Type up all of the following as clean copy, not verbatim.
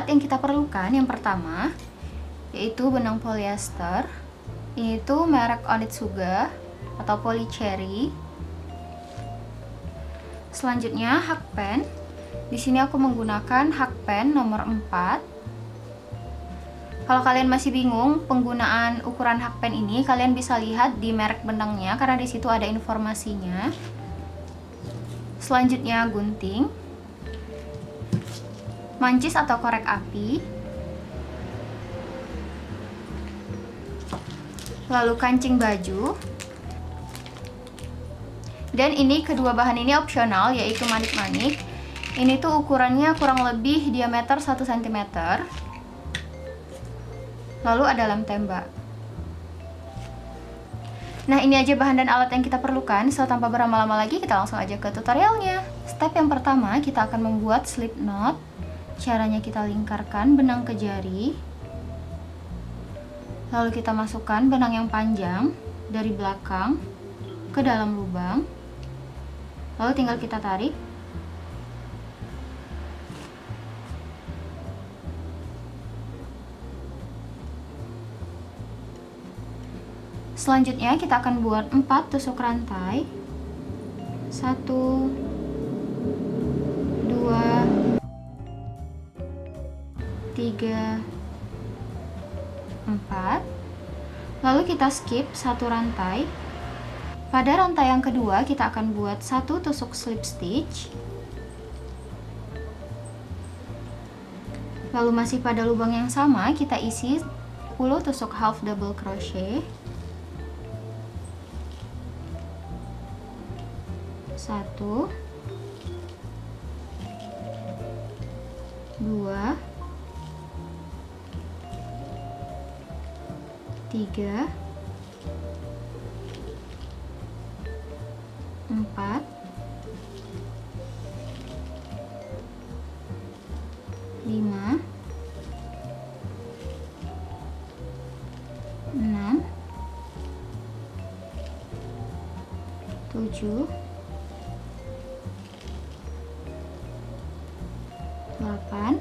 alat yang kita perlukan yang pertama yaitu benang polyester. Ini tuh merek Onitsuga atau Polycherry. Selanjutnya hakpen. Di sini aku menggunakan hakpen nomor 4. Kalau kalian masih bingung penggunaan ukuran hakpen ini, kalian bisa lihat di merek benangnya karena di situ ada informasinya. Selanjutnya gunting, mancis atau korek api, lalu kancing baju. Dan ini kedua bahan ini opsional, yaitu manik-manik. Ini tuh ukurannya kurang lebih diameter 1 cm. Lalu ada lem tembak. Nah, ini aja bahan dan alat yang kita perlukan. So, tanpa berlama-lama lagi, kita langsung aja ke tutorialnya. Step yang pertama, kita akan membuat slip knot. Caranya kita lingkarkan benang ke jari. Lalu kita masukkan benang yang panjang dari belakang ke dalam lubang. Lalu tinggal kita tarik. Selanjutnya kita akan buat 4 tusuk rantai. 1 2 3 4. Lalu kita skip 1 rantai. Pada rantai yang kedua kita akan buat 1 tusuk slip stitch. Lalu masih pada lubang yang sama kita isi 10 tusuk half double crochet. 1 2 3 4 5 6 7 8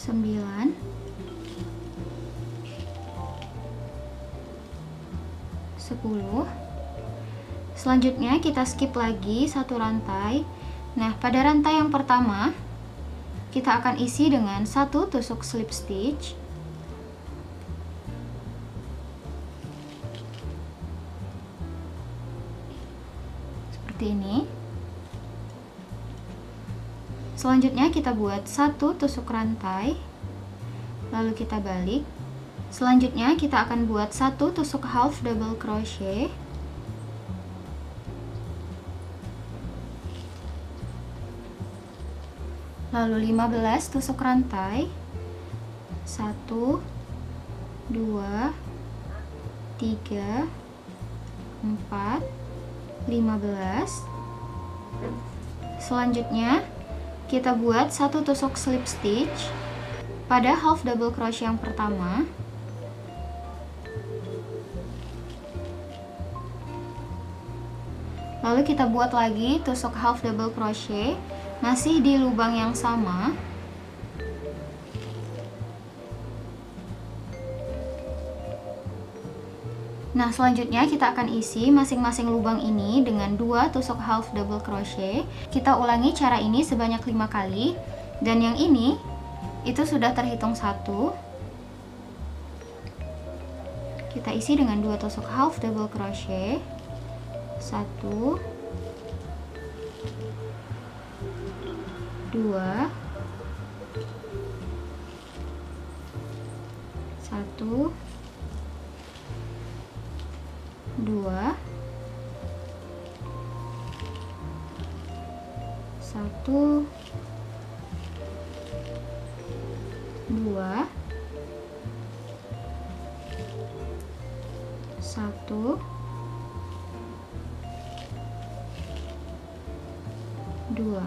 9 10. Selanjutnya kita skip lagi 1 rantai. Nah, pada rantai yang pertama kita akan isi dengan 1 tusuk slip stitch. Seperti ini. Selanjutnya kita buat 1 tusuk rantai, lalu kita balik. Selanjutnya kita akan buat 1 tusuk half double crochet. Lalu 15 tusuk rantai. 1 2 3 4 15. Selanjutnya kita buat 1 tusuk slip stitch pada half double crochet yang pertama. Lalu kita buat lagi tusuk half double crochet masih di lubang yang sama. Nah, selanjutnya kita akan isi masing-masing lubang ini dengan 2 tusuk half double crochet. Kita ulangi cara ini sebanyak 5 kali. Dan yang ini itu sudah terhitung 1. Kita isi dengan 2 tusuk half double crochet. 1 2 1 2 1 2 1 2.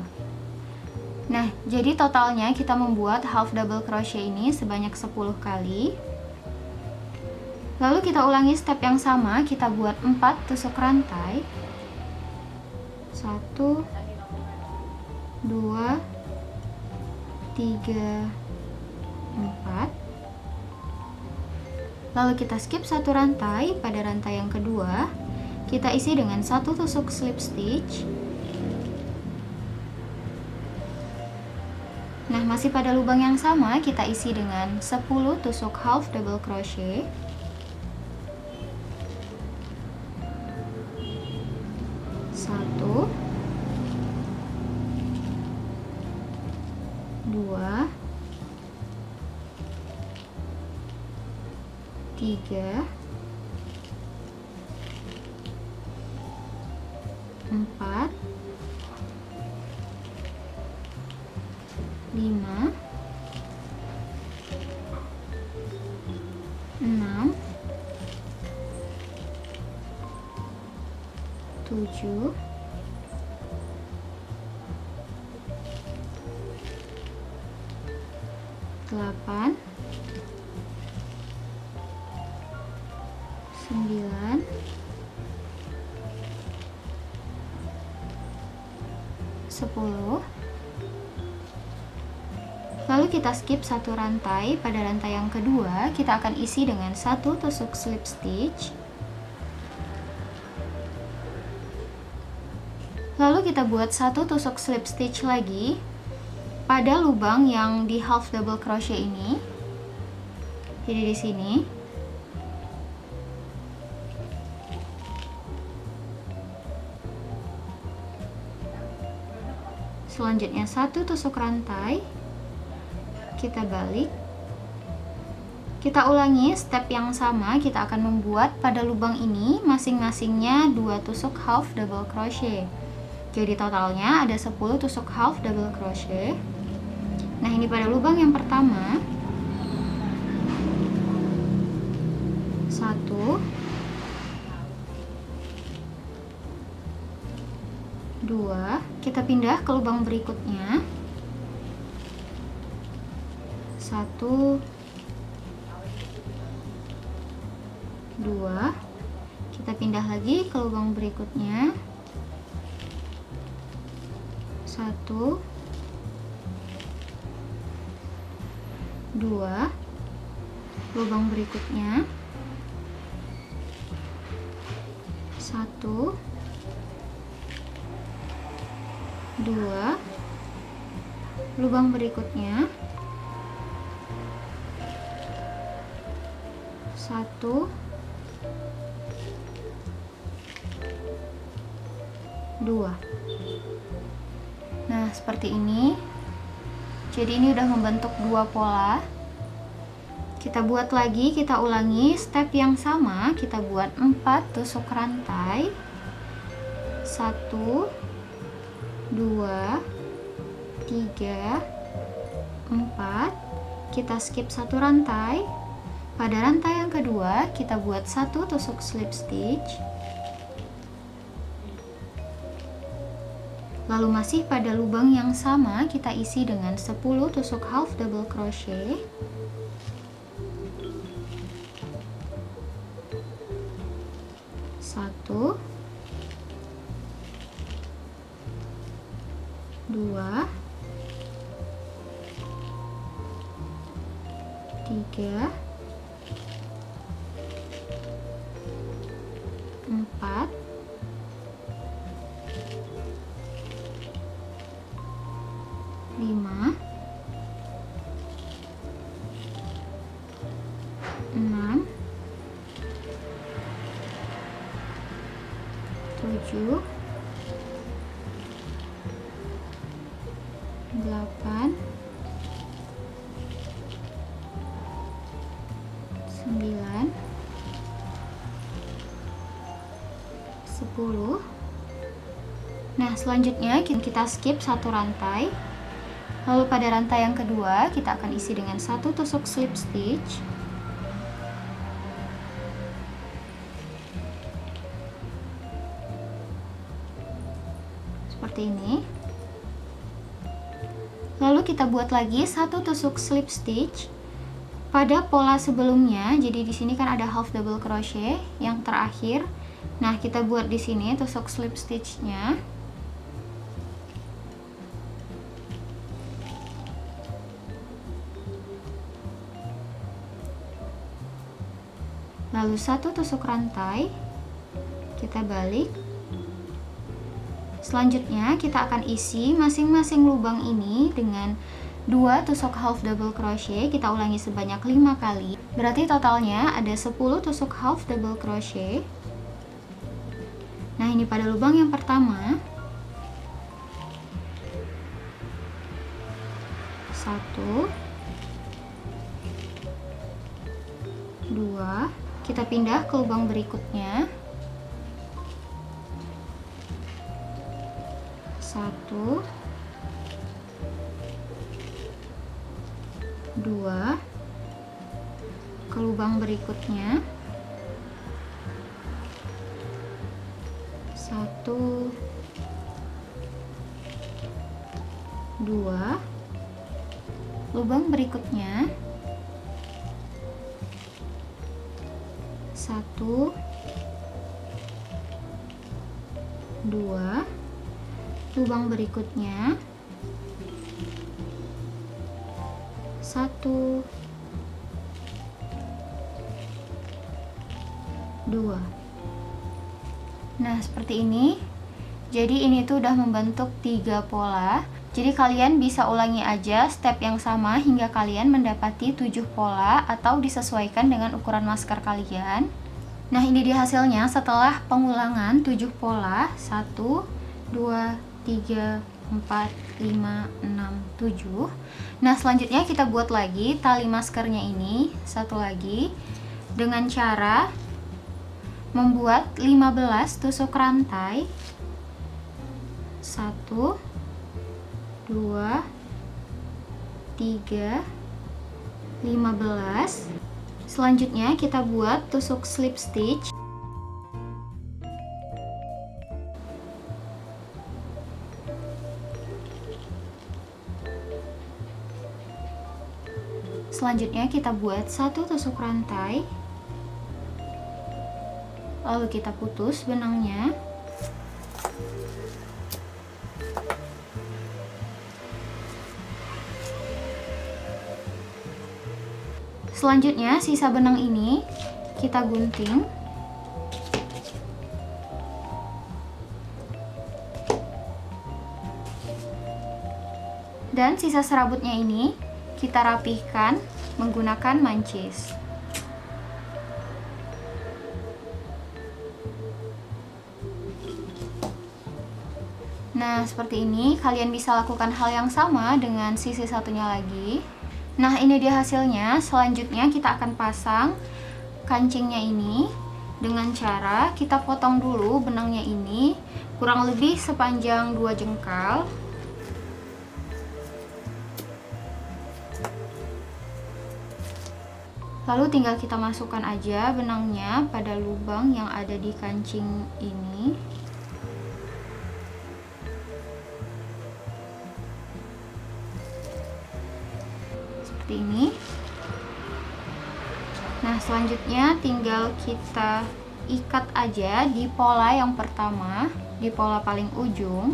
Nah, jadi totalnya kita membuat half double crochet ini sebanyak 10 kali. Lalu kita ulangi step yang sama, kita buat 4 tusuk rantai. 1 2, 3, 4. Lalu kita skip satu rantai. Pada rantai yang kedua kita isi dengan satu tusuk slip stitch. Nah, masih pada lubang yang sama, kita isi dengan 10 tusuk half double crochet. Satu, dua, tiga, empat, 5, 6, 7, 8, 9, 10. Lalu kita skip satu rantai. Pada rantai yang kedua kita akan isi dengan satu tusuk slip stitch. Lalu kita buat satu tusuk slip stitch lagi pada lubang yang di half double crochet ini. Jadi di sini. Selanjutnya satu tusuk rantai. Kita balik, kita ulangi step yang sama. Kita akan membuat pada lubang ini masing-masingnya 2 tusuk half double crochet. Jadi totalnya ada 10 tusuk half double crochet. Nah, ini pada lubang yang pertama. 1, 2, kita pindah ke lubang berikutnya. 1, 2, kita pindah lagi ke lubang berikutnya. 1, 2, lubang berikutnya. 1, 2, lubang berikutnya. 1, 2. Nah, seperti ini. Jadi ini udah membentuk 2 pola. Kita buat lagi, kita ulangi step yang sama. Kita buat 4 tusuk rantai. 1, 2, 3, 4. Kita skip satu rantai. Pada rantai yang kedua kita buat satu tusuk slip stitch. Lalu masih pada lubang yang sama kita isi dengan 10 tusuk half double crochet. Satu, 2, 3, 4, 5, 6, 7, 8, 9, 10. Nah, selanjutnya kita skip satu rantai. Lalu pada rantai yang kedua kita akan isi dengan satu tusuk slip stitch. Seperti ini. Lalu kita buat lagi satu tusuk slip stitch pada pola sebelumnya. Jadi di sini kan ada half double crochet yang terakhir. Nah, kita buat di sini tusuk slip stitchnya. Lalu 1 tusuk rantai, kita balik. Selanjutnya kita akan isi masing-masing lubang ini dengan 2 tusuk half double crochet. Kita ulangi sebanyak 5 kali. Berarti totalnya ada 10 tusuk half double crochet. Nah, ini pada lubang yang pertama. 1 2, kita pindah ke lubang berikutnya. 1 2, ke lubang berikutnya. 1 2, lubang berikutnya. 1 2, lubang berikutnya. 1 2. Nah, seperti ini. Jadi ini tuh udah membentuk 3 pola. Jadi kalian bisa ulangi aja step yang sama hingga kalian mendapati 7 pola atau disesuaikan dengan ukuran masker kalian. Nah, ini dia hasilnya setelah pengulangan 7 pola. 1 2 3 4 5 6 7. Nah, selanjutnya kita buat lagi tali maskernya ini satu lagi dengan cara membuat 15 tusuk rantai. 1 2 3 15. Selanjutnya kita buat tusuk slip stitch. Selanjutnya kita buat 1 tusuk rantai. Lalu kita putus benangnya. Selanjutnya sisa benang ini kita gunting. Dan sisa serabutnya ini kita rapihkan menggunakan mancis. Nah, seperti ini. Kalian bisa lakukan hal yang sama dengan sisi satunya lagi. Nah, ini dia hasilnya. Selanjutnya kita akan pasang kancingnya ini dengan cara kita potong dulu benangnya ini kurang lebih sepanjang 2 jengkal. Lalu tinggal kita masukkan aja benangnya pada lubang yang ada di kancing ini. Seperti ini. Nah, selanjutnya tinggal kita ikat aja di pola yang pertama, di pola paling ujung.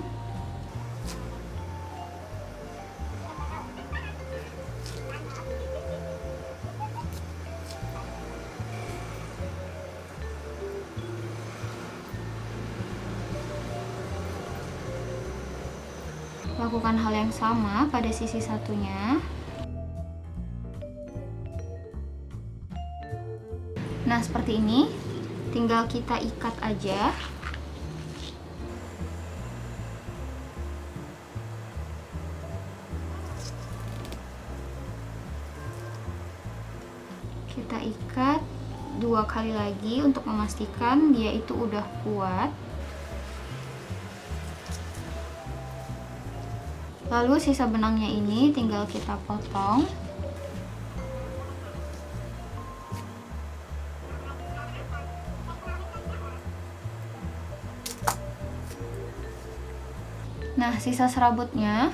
Lakukan hal yang sama pada sisi satunya. Nah, seperti ini. Tinggal kita ikat aja. Kita ikat 2 kali lagi untuk memastikan dia itu udah kuat. Lalu sisa benangnya ini tinggal kita potong. Nah, sisa serabutnya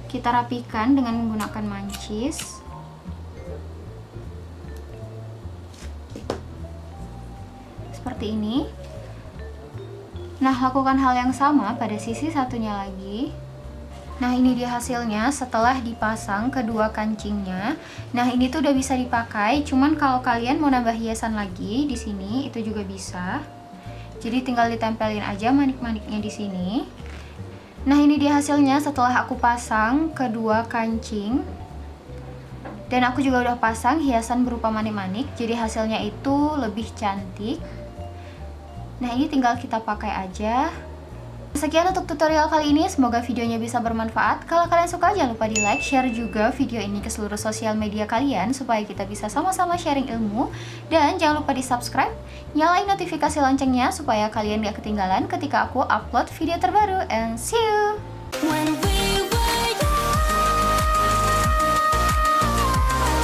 kita rapikan dengan menggunakan mancis. Seperti ini. Nah, lakukan hal yang sama pada sisi satunya lagi. Nah, ini dia hasilnya setelah dipasang kedua kancingnya. Nah, ini tuh udah bisa dipakai. Cuman kalau kalian mau nambah hiasan lagi di sini, itu juga bisa. Jadi tinggal ditempelin aja manik-maniknya di sini. Nah, ini dia hasilnya setelah aku pasang kedua kancing. Dan aku juga udah pasang hiasan berupa manik-manik. Jadi hasilnya itu lebih cantik. Nah, ini tinggal kita pakai aja. Sekian untuk tutorial kali ini, semoga videonya bisa bermanfaat. Kalau kalian suka, jangan lupa di like, share juga video ini ke seluruh sosial media kalian supaya kita bisa sama-sama sharing ilmu. Dan jangan lupa di subscribe, nyalain notifikasi loncengnya supaya kalian gak ketinggalan ketika aku upload video terbaru. And see you!